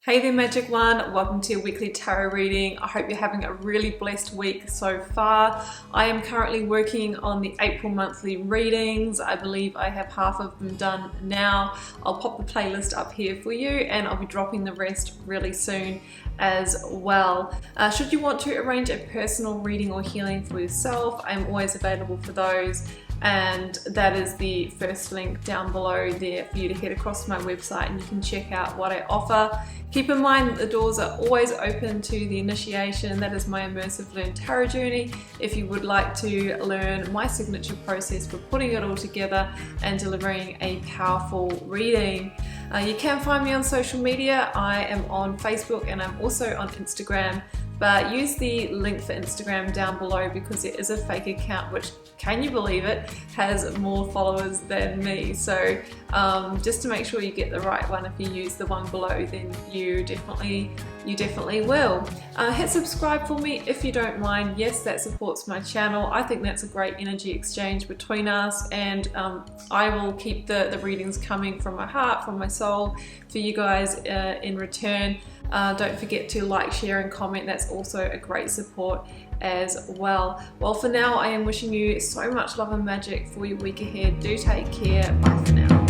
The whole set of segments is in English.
Hey there, Magic One. Welcome to your weekly tarot reading. I hope you're having a really blessed week so far. I am currently working on the April monthly readings. I believe I have half of them done now. I'll pop the playlist up here for you and I'll be dropping the rest really soon as well. Should you want to arrange a personal reading or healing for yourself, I'm always available for those. And that is the first link down below there for you to head across to my website and you can check out what I offer. Keep in mind that the doors are always open to the initiation. That is my immersive Learn Tarot journey. If you would like to learn my signature process for putting it all together and delivering a powerful reading. You can find me on social media. I am on Facebook and I'm also on Instagram. But use the link for Instagram down below because it is a fake account which, can you believe it, has more followers than me. So just to make sure you get the right one, if you use the one below, then you definitely will. Hit subscribe for me if you don't mind. Yes, that supports my channel. I think that's a great energy exchange between us, and I will keep the readings coming from my heart, from my soul, for you guys in return. Don't forget to like, share and comment. That's also a great support as well. Well, for now, I am wishing you so much love and magic for your week ahead. Do take care. Bye for now.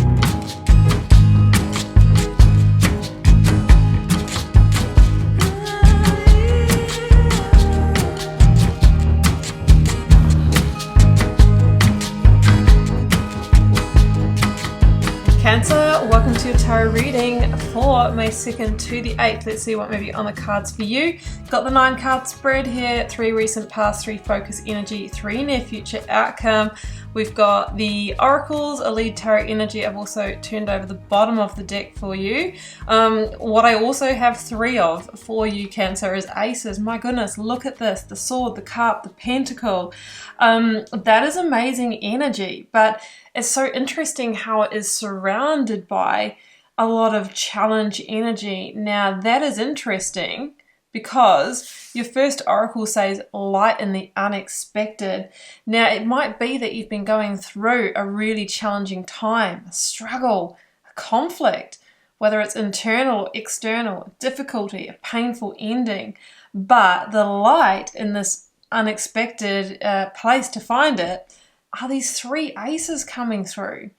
Cancer, welcome to your tarot reading for May 2nd to the 8th. Let's see what may be on the cards for you. Got the 9 card spread here, 3 recent past, 3 focus energy, 3 near future outcome. We've got the oracles, a lead tarot energy. I've also turned over the bottom of the deck for you. What I also have 3 of for you, Cancer, is aces. My goodness, look at this. The sword, the cup, the pentacle. That is amazing energy, but it's so interesting how it is surrounded by a lot of challenge energy. Now that is interesting because your first oracle says light in the unexpected. Now it might be that you've been going through a really challenging time, a struggle, a conflict, whether it's internal, external, difficulty, a painful ending, but the light in this unexpected place to find it are these 3 aces coming through.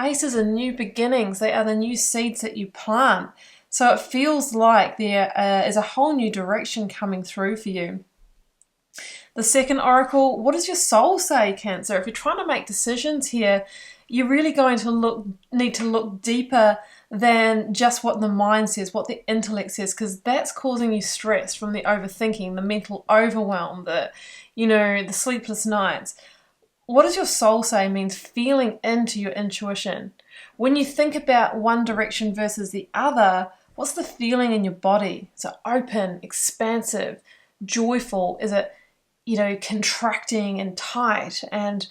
Aces are new beginnings. They are the new seeds that you plant. So it feels like there is a whole new direction coming through for you. The second oracle, what does your soul say, Cancer? If you're trying to make decisions here, you're really going to need to look deeper than just what the mind says, what the intellect says, because that's causing you stress from the overthinking, the mental overwhelm, the sleepless nights. What does your soul say means feeling into your intuition. When you think about one direction versus the other, what's the feeling in your body? So open, expansive, joyful. Is it, contracting and tight and,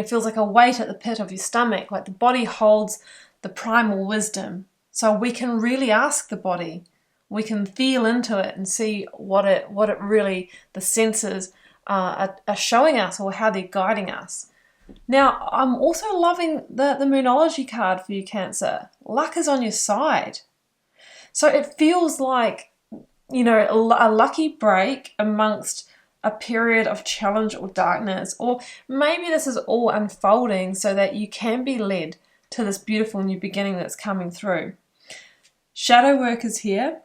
feels like a weight at the pit of your stomach, like the body holds the primal wisdom. So we can really ask the body. We can feel into it and see what it really, the senses are showing us or how they're guiding us. Now, I'm also loving the Moonology card for you, Cancer. Luck is on your side. So it feels like, a lucky break amongst a period of challenge or darkness. Or maybe this is all unfolding so that you can be led to this beautiful new beginning that's coming through. Shadow work is here.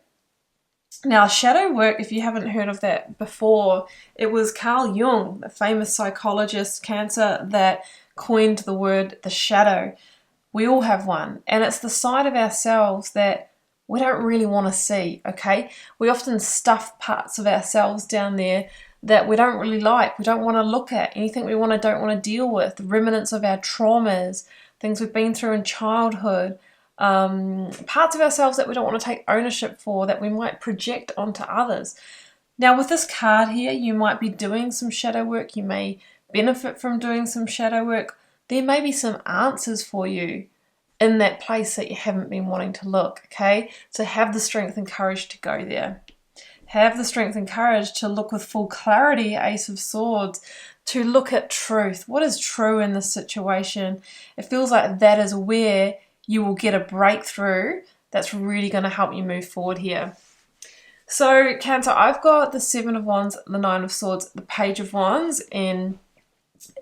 Now, shadow work, if you haven't heard of that before, it was Carl Jung, the famous psychologist, Cancer, that coined the word the shadow. We all have one, and it's the side of ourselves that we don't really want to see, okay? We often stuff parts of ourselves down there that we don't really like, we don't want to look at, anything we don't want to deal with, the remnants of our traumas, things we've been through in childhood, parts of ourselves that we don't want to take ownership for, that we might project onto others. Now with this card here, you might be doing some shadow work, you may benefit from doing some shadow work. There may be some answers for you in that place that you haven't been wanting to look, okay? So have the strength and courage to go there. Have the strength and courage to look with full clarity, Ace of Swords, to look at truth. What is true in this situation? It feels like that is where you will get a breakthrough that's really going to help you move forward here. So Cancer, I've got the Seven of Wands, the Nine of Swords, the Page of Wands in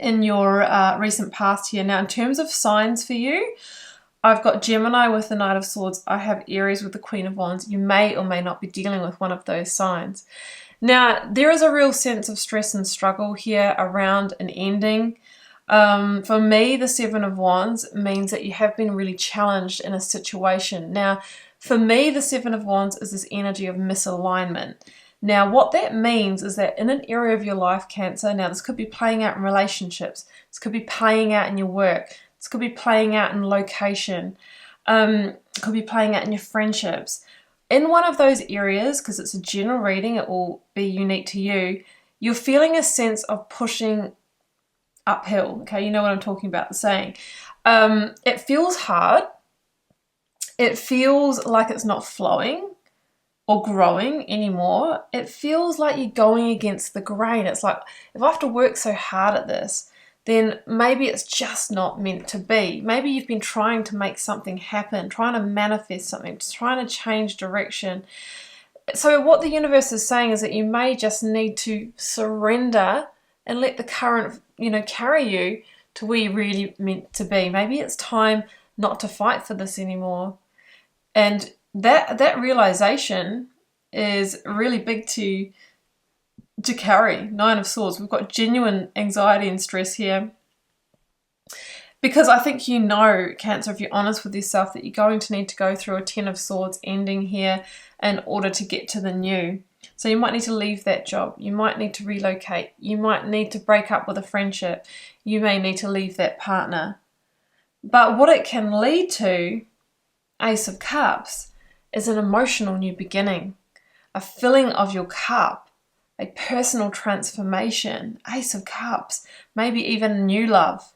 your recent past here. Now, in terms of signs for you, I've got Gemini with the Knight of Swords. I have Aries with the Queen of Wands. You may or may not be dealing with one of those signs. Now, there is a real sense of stress and struggle here around an ending. For me, the Seven of Wands means that you have been really challenged in a situation. Now, for me, the Seven of Wands is this energy of misalignment. Now, what that means is that in an area of your life, Cancer, now this could be playing out in relationships, this could be playing out in your work, this could be playing out in location, it could be playing out in your friendships. In one of those areas, because it's a general reading, it will be unique to you, you're feeling a sense of pushing uphill, okay? You know what I'm talking about, the saying. It feels hard. It feels like it's not flowing or growing anymore. It feels like you're going against the grain. It's like, if I have to work so hard at this, then maybe it's just not meant to be. Maybe you've been trying to make something happen, trying to manifest something, just trying to change direction. So what the universe is saying is that you may just need to surrender and let the current, carry you to where you're really meant to be. Maybe it's time not to fight for this anymore. And that realization is really big to carry. Nine of Swords. We've got genuine anxiety and stress here. Because I think Cancer, if you're honest with yourself, that you're going to need to go through a Ten of Swords ending here in order to get to the new. So you might need to leave that job. You might need to relocate. You might need to break up with a friendship. You may need to leave that partner. But what it can lead to, Ace of Cups, is an emotional new beginning, a filling of your cup, a personal transformation, Ace of Cups, maybe even new love.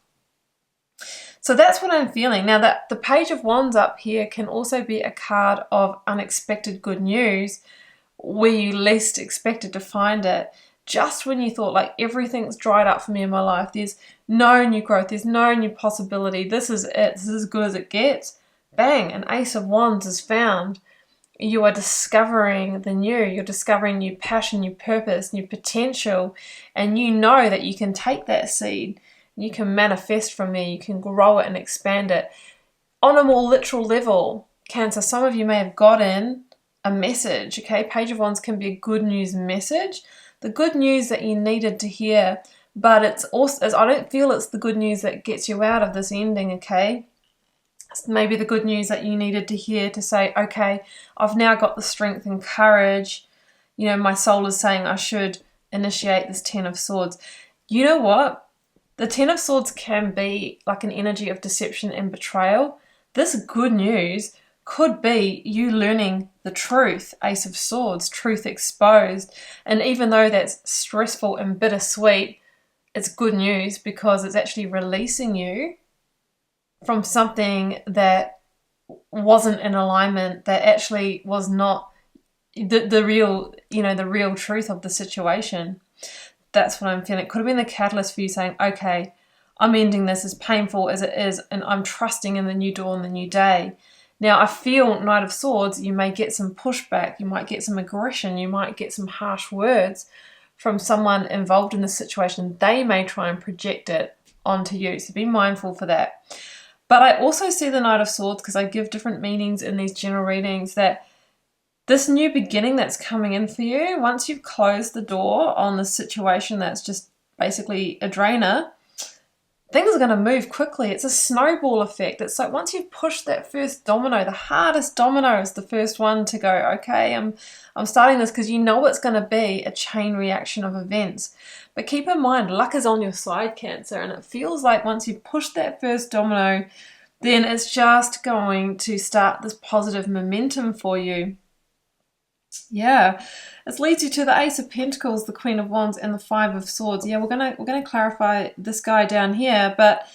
So that's what I'm feeling. Now, that the Page of Wands up here can also be a card of unexpected good news where you least expected to find it. Just when you thought like everything's dried up for me in my life, there's no new growth, there's no new possibility, this is it, this is as good as it gets. Bang, an Ace of Wands is found. You are discovering the new. You're discovering new passion, new purpose, new potential. And you know that you can take that seed. You can manifest from there. You can grow it and expand it. On a more literal level, Cancer, some of you may have gotten a message, okay? Page of Wands can be a good news message. The good news that you needed to hear. But it's also, I don't feel it's the good news that gets you out of this ending, okay? Maybe the good news that you needed to hear to say, okay, I've now got the strength and courage. My soul is saying I should initiate this Ten of Swords. You know what? The Ten of Swords can be like an energy of deception and betrayal. This good news could be you learning the truth, Ace of Swords, truth exposed. And even though that's stressful and bittersweet, it's good news because it's actually releasing you from something that wasn't in alignment, that actually was not the real truth of the situation. That's what I'm feeling. It could have been the catalyst for you saying, okay, I'm ending this as painful as it is, and I'm trusting in the new dawn, the new day. Now, I feel Knight of Swords, you may get some pushback, you might get some aggression, you might get some harsh words from someone involved in the situation. They may try and project it onto you, so be mindful for that. But I also see the Knight of Swords, because I give different meanings in these general readings, that this new beginning that's coming in for you, once you've closed the door on the situation that's just basically a drainer, things are going to move quickly. It's a snowball effect. It's like once you've pushed that first domino, the hardest domino is the first one to go, okay, I'm starting this, because you know it's going to be a chain reaction of events. But keep in mind, luck is on your side, Cancer, and it feels like once you've pushed that first domino, then it's just going to start this positive momentum for you. Yeah, it leads you to the Ace of Pentacles, the Queen of Wands, and the Five of Swords. Yeah, we're gonna clarify this guy down here, but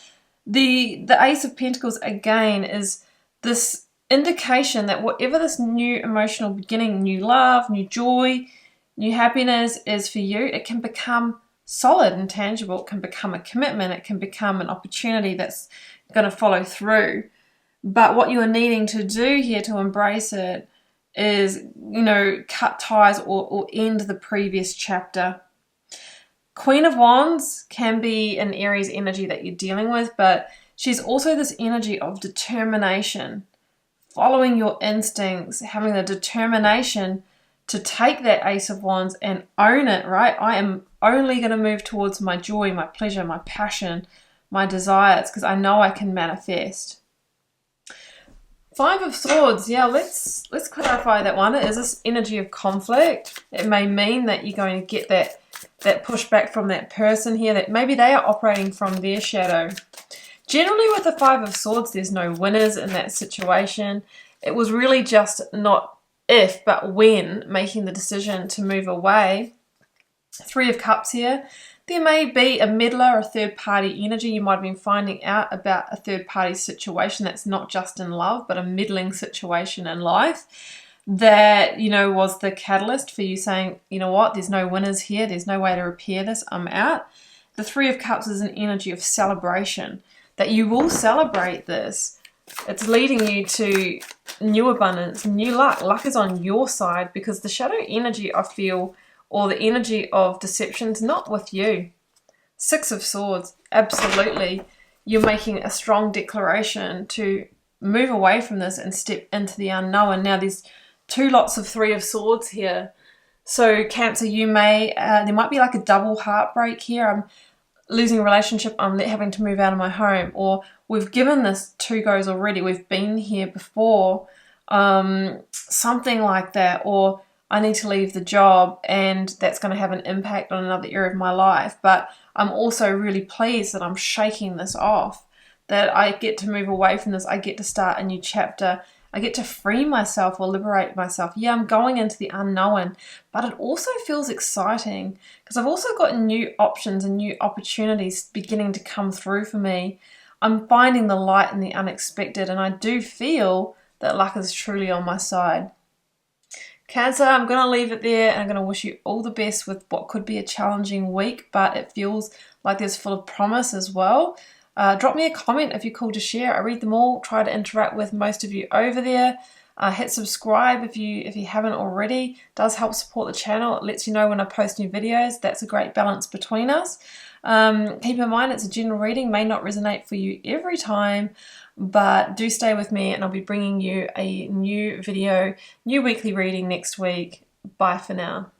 the Ace of Pentacles again is this indication that whatever this new emotional beginning, new love, new joy, new happiness is for you, it can become solid and tangible. It can become a commitment. It can become an opportunity that's going to follow through. But what you are needing to do here to embrace it is, you know, cut ties or end the previous chapter. Queen of Wands can be an Aries energy that you're dealing with, but she's also this energy of determination, following your instincts, having the determination to take that Ace of Wands and own it, right? I am only going to move towards my joy, my pleasure, my passion, my desires, because I know I can manifest. Five of Swords, yeah, let's clarify that one. It is this energy of conflict. It may mean that you're going to get that pushback from that person here, that maybe they are operating from their shadow. Generally with the Five of Swords, there's no winners in that situation. It was really just not if, but when making the decision to move away. Three of Cups here. There may be a meddler, a third-party energy. You might have been finding out about a third-party situation that's not just in love, but a meddling situation in life that, you know, was the catalyst for you saying, you know what, there's no winners here. There's no way to repair this. I'm out. The Three of Cups is an energy of celebration, that you will celebrate this. It's leading you to new abundance, new luck. Luck is on your side because the shadow energy, I feel, or the energy of deception is not with you. Six of Swords, absolutely. You're making a strong declaration to move away from this and step into the unknown. Now there's two lots of Three of Swords here. So Cancer, you may, there might be like a double heartbreak here. I'm losing a relationship, I'm having to move out of my home, or we've given this two goes already, we've been here before, something like that, or I need to leave the job and that's going to have an impact on another area of my life. But I'm also really pleased that I'm shaking this off, that I get to move away from this, I get to start a new chapter, I get to free myself or liberate myself. Yeah, I'm going into the unknown, but it also feels exciting because I've also got new options and new opportunities beginning to come through for me. I'm finding the light in the unexpected, and I do feel that luck is truly on my side. Cancer, I'm going to leave it there, and I'm going to wish you all the best with what could be a challenging week, but it feels like there's full of promise as well. Drop me a comment if you're cool to share. I read them all, try to interact with most of you over there. Hit subscribe if you haven't already. It does help support the channel. It lets you know when I post new videos. That's a great balance between us. Keep in mind it's a general reading, may not resonate for you every time, but do stay with me and I'll be bringing you a new video, new weekly reading next week. Bye for now.